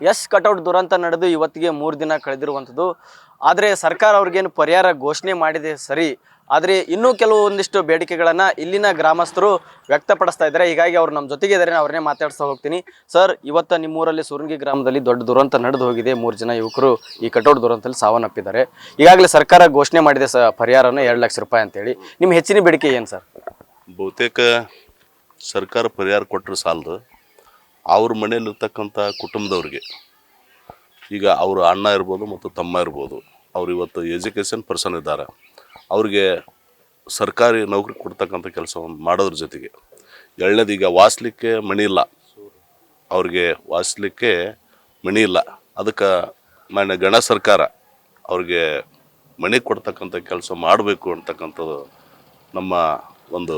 S cutout ದುರಂತ ನಡೆದು ಇವತ್ತಿಗೆ 3 ದಿನ ಕಳೆದಿರುವಂಥದ್ದು. ಆದರೆ ಸರ್ಕಾರ ಅವ್ರಿಗೇನು ಪರಿಹಾರ ಘೋಷಣೆ ಮಾಡಿದೆ ಸರಿ, ಆದರೆ ಇನ್ನೂ ಕೆಲವೊಂದಿಷ್ಟು ಬೇಡಿಕೆಗಳನ್ನು ಇಲ್ಲಿನ ಗ್ರಾಮಸ್ಥರು ವ್ಯಕ್ತಪಡಿಸ್ತಾ ಇದ್ದಾರೆ. ಹೀಗಾಗಿ ಅವ್ರು ನಮ್ಮ ಜೊತೆಗೆ ಇದ್ದಾರೆ, ಅವ್ರನ್ನೇ ಮಾತಾಡ್ಸ್ತಾ ಹೋಗ್ತೀನಿ. ಸರ್, ಇವತ್ತು ನಿಮ್ಮೂರಲ್ಲಿ ಸುರಂಗಿ ಗ್ರಾಮದಲ್ಲಿ ದೊಡ್ಡ ದುರಂತ ನಡೆದು ಹೋಗಿದೆ. 3 ಜನ ಯುವಕರು ಈ ಕಟೌಟ್ ದುರಂತದಲ್ಲಿ ಸಾವನ್ನಪ್ಪಿದ್ದಾರೆ. ಈಗಾಗಲೇ ಸರ್ಕಾರ ಘೋಷಣೆ ಮಾಡಿದೆ ಪರಿಹಾರನ 2 ಲಕ್ಷ ರೂಪಾಯಿ ಅಂತೇಳಿ. ನಿಮ್ಮ ಹೆಚ್ಚಿನ ಬೇಡಿಕೆ ಏನು ಸರ್? ಬಹುತೇಕ ಸರ್ಕಾರ ಪರಿಹಾರ ಕೊಟ್ಟರೆ ಸಾಲದು. ಅವ್ರ ಮನೆಯಲ್ಲಿರ್ತಕ್ಕಂಥ ಕುಟುಂಬದವ್ರಿಗೆ, ಈಗ ಅವರು ಅಣ್ಣ ಇರ್ಬೋದು ಮತ್ತು ತಮ್ಮ ಇರ್ಬೋದು, ಅವ್ರು ಇವತ್ತು ಎಜುಕೇಷನ್ ಪರ್ಸನ್ ಇದ್ದಾರೆ, ಅವ್ರಿಗೆ ಸರ್ಕಾರಿ ನೌಕರಿ ಕೊಡ್ತಕ್ಕಂಥ ಕೆಲಸವನ್ನು ಮಾಡೋದ್ರ ಜೊತೆಗೆ ಎರಡನೇದು, ಈಗ ವಾಸಲಿಕ್ಕೆ ಮಣಿ ಇಲ್ಲ, ಅವ್ರಿಗೆ ವಾಸಲಿಕ್ಕೆ ಮಣಿ ಇಲ್ಲ. ಅದಕ್ಕೆ ಮಾನ್ಯ ಗಣ ಸರ್ಕಾರ ಅವ್ರಿಗೆ ಮಣಿ ಕೊಡ್ತಕ್ಕಂಥ ಕೆಲಸ ಮಾಡಬೇಕು ಅಂತಕ್ಕಂಥದ್ದು ನಮ್ಮ ಒಂದು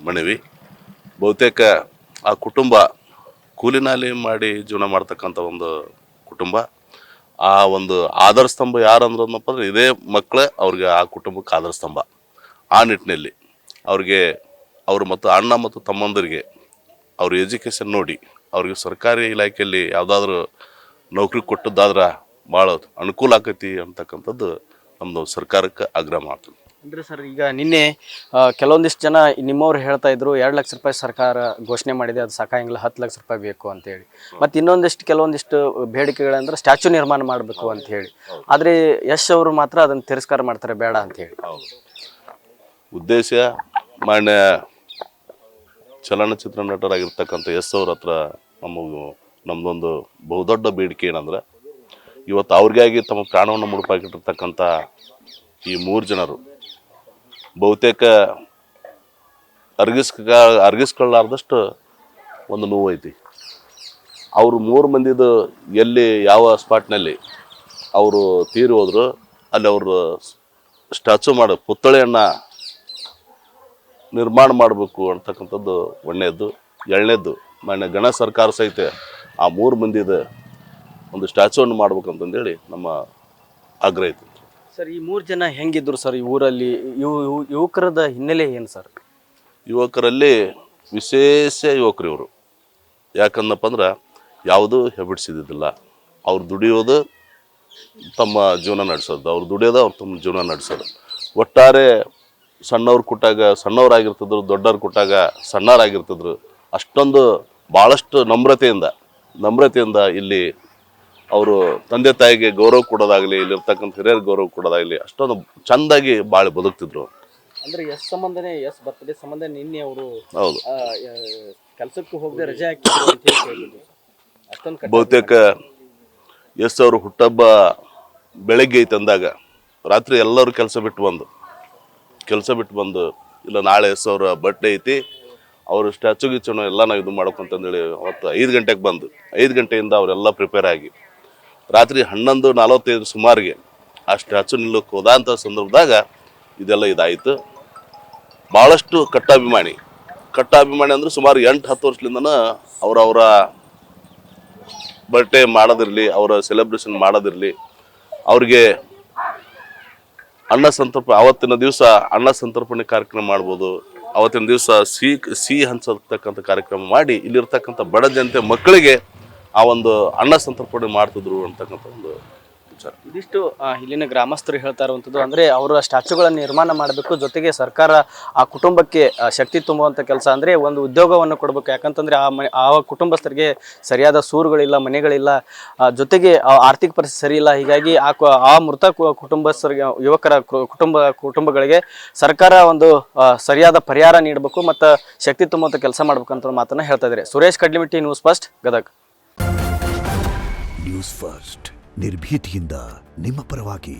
ಮನವಿ. ಬಹುತೇಕ ಆ ಕುಟುಂಬ ಕೂಲಿನಾಲಿ ಮಾಡಿ ಜೀವನ ಮಾಡ್ತಕ್ಕಂಥ ಒಂದು ಕುಟುಂಬ. ಆ ಒಂದು ಆಧಾರ ಸ್ತಂಭ ಯಾರು ಅಂದ್ರಪ್ಪ ಅಂದ್ರೆ ಇದೇ ಮಕ್ಕಳೇ ಅವ್ರಿಗೆ ಆ ಕುಟುಂಬಕ್ಕೆ ಆಧಾರ ಸ್ತಂಭ. ಆ ನಿಟ್ಟಿನಲ್ಲಿ ಅವ್ರಿಗೆ ಅವರು ಮತ್ತು ಅಣ್ಣ ಮತ್ತು ತಮ್ಮಂದರಿಗೆ ಅವ್ರ ಎಜುಕೇಷನ್ ನೋಡಿ ಅವ್ರಿಗೆ ಸರ್ಕಾರಿ ಇಲಾಖೆಯಲ್ಲಿ ಯಾವುದಾದ್ರೂ ನೌಕರಿ ಕೊಟ್ಟದ್ದಾದ್ರೆ ಭಾಳ ಅನುಕೂಲ ಆಕೈತಿ ಅಂತಕ್ಕಂಥದ್ದು ನಮ್ಮದು ಸರ್ಕಾರಕ್ಕೆ ಆಗ್ರಹ ಮಾಡ್ತೀವಿ. ಅಂದರೆ ಸರ್, ಈಗ ನಿನ್ನೆ ಕೆಲವೊಂದಿಷ್ಟು ಜನ ನಿಮ್ಮವ್ರು ಹೇಳ್ತಾ ಇದ್ರು 2 ಲಕ್ಷ ರೂಪಾಯಿ ಸರ್ಕಾರ ಘೋಷಣೆ ಮಾಡಿದೆ, ಅದು ಸಾಕಾಗಿಲ್ಲ, 10 ಲಕ್ಷ ರೂಪಾಯಿ ಬೇಕು ಅಂತೇಳಿ. ಮತ್ತು ಕೆಲವೊಂದಿಷ್ಟು ಬೇಡಿಕೆಗಳಂದ್ರೆ ಸ್ಟ್ಯಾಚ್ಯೂ ನಿರ್ಮಾಣ ಮಾಡಬೇಕು ಅಂತ ಹೇಳಿ. ಆದರೆ ಯಶ್ ಅವರು ಮಾತ್ರ ಅದನ್ನು ತಿರಸ್ಕಾರ ಮಾಡ್ತಾರೆ, ಬೇಡ ಅಂತ ಹೇಳಿ. ಉದ್ದೇಶ ಮಾನ್ಯ ಚಲನಚಿತ್ರ ನಟರಾಗಿರ್ತಕ್ಕಂಥ ಯಶ್ ಅವ್ರ ಹತ್ರ ನಮ್ಮದೊಂದು ಬಹುದೊಡ್ಡ ಬೇಡಿಕೆ ಏನಂದ್ರೆ, ಇವತ್ತು ಅವ್ರಿಗಾಗಿ ತಮ್ಮ ಪ್ರಾಣವನ್ನು ಮುಡುಪಾಕಿಟ್ಟಿರ್ತಕ್ಕಂಥ ಈ 3 ಜನರು ಬಹುತೇಕ ಅರ್ಗಿಸ್ಕೊಳ್ಳಾರ್ದಷ್ಟು ಒಂದು ನೋವು ಐತಿ. ಅವರು 3 ಮಂದಿದು ಎಲ್ಲಿ ಯಾವ ಸ್ಪಾಟ್ನಲ್ಲಿ ಅವರು ತೀರಿ ಹೋದ್ರು ಅಲ್ಲಿ ಅವರು ಸ್ಟ್ಯಾಚು ಪುತ್ಥಳಿಯನ್ನು ನಿರ್ಮಾಣ ಮಾಡಬೇಕು ಅಂತಕ್ಕಂಥದ್ದು ಒಂದನೇದ್ದು. ಎರಡನೇದ್ದು, ಮಾನ್ಯ ಗಣ ಸರ್ಕಾರ ಸಹಿತ ಆ 3 ಮಂದಿದ ಒಂದು ಸ್ಟ್ಯಾಚುವನ್ನು ಮಾಡ್ಬೇಕಂತಂದೇಳಿ ನಮ್ಮ ಆಗ್ರಹ ಐತಿ. ಸರ್, ಈ 3 ಜನ ಹೆಂಗಿದ್ರು ಸರ್ ಈ ಊರಲ್ಲಿ? ಯುವಕರದ ಹಿನ್ನೆಲೆ ಏನು ಸರ್? ಯುವಕರಲ್ಲಿ ವಿಶೇಷ ಯುವಕರು ಇವರು. ಯಾಕಂದಪ್ಪ ಅಂದ್ರೆ ಯಾವುದೂ ಹೆಬಿಡ್ಸಿದ್ದಿಲ್ಲ. ಅವ್ರು ದುಡಿಯೋದು ತಮ್ಮ ಜೀವನ ನಡೆಸೋದು, ಅವ್ರು ದುಡಿಯೋದು ಅವ್ರು ತಮ್ಮ ಜೀವನ ನಡೆಸೋದು. ಒಟ್ಟಾರೆ ಸಣ್ಣವ್ರು ಕೊಟ್ಟಾಗ ಸಣ್ಣವರಾಗಿರ್ತಿದ್ರು, ದೊಡ್ಡವ್ರು ಕೊಟ್ಟಾಗ ಸಣ್ಣವರಾಗಿರ್ತಿದ್ರು. ಅಷ್ಟೊಂದು ಭಾಳಷ್ಟು ನಮ್ರತೆಯಿಂದ ಇಲ್ಲಿ ಅವರು ತಂದೆ ತಾಯಿಗೆ ಗೌರವ ಕೊಡೋದಾಗಲಿ, ಇಲ್ಲಿರ್ತಕ್ಕಂಥ ಹಿರಿಯರ ಗೌರವ ಕೊಡೋದಾಗಲಿ ಅಷ್ಟೊಂದು ಚೆಂದಾಗಿ ಬಾಳಿ ಬದುಕ್ತಿದ್ರು. ಅಂದ್ರೆ ಎಸ್ ಬರ್ತಡೇ ಸಂಬಂಧ ನಿನ್ನೆ ಅವರು ಹೌದು ಕೆಲಸಕ್ಕೆ ಹೋಗದೆ ರಜೆ ಹಾಕಿದ್ರು ಅಂತ ಹೇಳಿದ್ರು. ಬಹುತೇಕ ಎಸ್ ಅವರು ಹುಟ್ಟಹಬ್ಬ ಬೆಳಗ್ಗೆ ಐತೆ ಅಂದಾಗ ರಾತ್ರಿ ಎಲ್ಲರೂ ಕೆಲಸ ಬಿಟ್ಟು ಬಂದು ಇಲ್ಲ ನಾಳೆ ಎಸ್ ಅವರ ಬರ್ಡೇ ಐತಿ, ಅವರು ಸ್ಟ್ಯಾಚು ಗಿಚ್ಚು ಎಲ್ಲ ನಾವು ಇದು ಮಾಡ್ಬೇಕಂತಂದೇಳಿ ಅವತ್ತು 5 ಗಂಟೆಗೆ ಬಂದು 5 ಗಂಟೆಯಿಂದ ಅವರೆಲ್ಲ ಪ್ರಿಪೇರ್ ಆಗಿ ರಾತ್ರಿ 11:45 ಸುಮಾರಿಗೆ ಆ ಸ್ಟ್ಯಾಚು ನಿಲ್ಲಕ್ಕೆ ಹೋದಂಥ ಸಂದರ್ಭದಾಗ ಇದೆಲ್ಲ ಇದಾಯಿತು. ಭಾಳಷ್ಟು ಕಟ್ಟಾಭಿಮಾನಿ ಅಂದ್ರೆ ಸುಮಾರು 8-10 ವರ್ಷದಿಂದನ ಅವರ ಬರ್ಡೇ ಮಾಡೋದಿರಲಿ, ಅವರ ಸೆಲೆಬ್ರೇಷನ್ ಮಾಡೋದಿರಲಿ, ಅವ್ರಿಗೆ ಅವತ್ತಿನ ದಿವಸ ಅನ್ನ ಸಂತರ್ಪಣೆ ಕಾರ್ಯಕ್ರಮ ಮಾಡ್ಬೋದು, ಅವತ್ತಿನ ದಿವಸ ಸಿಹಿ ಹಂಚತಕ್ಕಂಥ ಕಾರ್ಯಕ್ರಮ ಮಾಡಿ ಇಲ್ಲಿರ್ತಕ್ಕಂಥ ಬಡ ಜನತೆ ಮಕ್ಕಳಿಗೆ ಆ ಒಂದು ಅನ್ನ ಸಂತರ್ಪಣೆ ಮಾಡ್ತಿದ್ರು ಅಂತಕ್ಕಂಥ ಒಂದು ವಿಚಾರ. ಇದಿಷ್ಟು ಇಲ್ಲಿನ ಗ್ರಾಮಸ್ಥರು ಹೇಳ್ತಾ ಇರುವಂಥದ್ದು. ಅಂದರೆ ಅವರ ಸ್ಟ್ಯಾಚ್ಯುಗಳನ್ನು ನಿರ್ಮಾಣ ಮಾಡಬೇಕು, ಜೊತೆಗೆ ಸರ್ಕಾರ ಆ ಕುಟುಂಬಕ್ಕೆ ಶಕ್ತಿ ತುಂಬುವಂಥ ಕೆಲಸ, ಅಂದರೆ ಒಂದು ಉದ್ಯೋಗವನ್ನು ಕೊಡಬೇಕು. ಯಾಕಂತಂದರೆ ಆ ಕುಟುಂಬಸ್ಥರಿಗೆ ಸರಿಯಾದ ಸೂರುಗಳಿಲ್ಲ, ಮನೆಗಳಿಲ್ಲ, ಜೊತೆಗೆ ಆರ್ಥಿಕ ಪರಿಸ್ಥಿತಿ ಸರಿ ಇಲ್ಲ. ಹೀಗಾಗಿ ಆ ಮೃತ ಕುಟುಂಬಸ್ಥರಿಗೆ, ಯುವಕರ ಕುಟುಂಬಗಳಿಗೆ ಸರ್ಕಾರ ಒಂದು ಸರಿಯಾದ ಪರಿಹಾರ ನೀಡಬೇಕು ಮತ್ತು ಶಕ್ತಿ ತುಂಬುವಂಥ ಕೆಲಸ ಮಾಡ್ಬೇಕಂತ ಮಾತನ್ನು ಹೇಳ್ತಾ ಇದ್ದಾರೆ. Suresh Kadlimitti, news first, Gadag. News first ನಿರ್ಭೀತಿಯಿಂದ ನಿಮ್ಮ ಪರವಾಗಿ.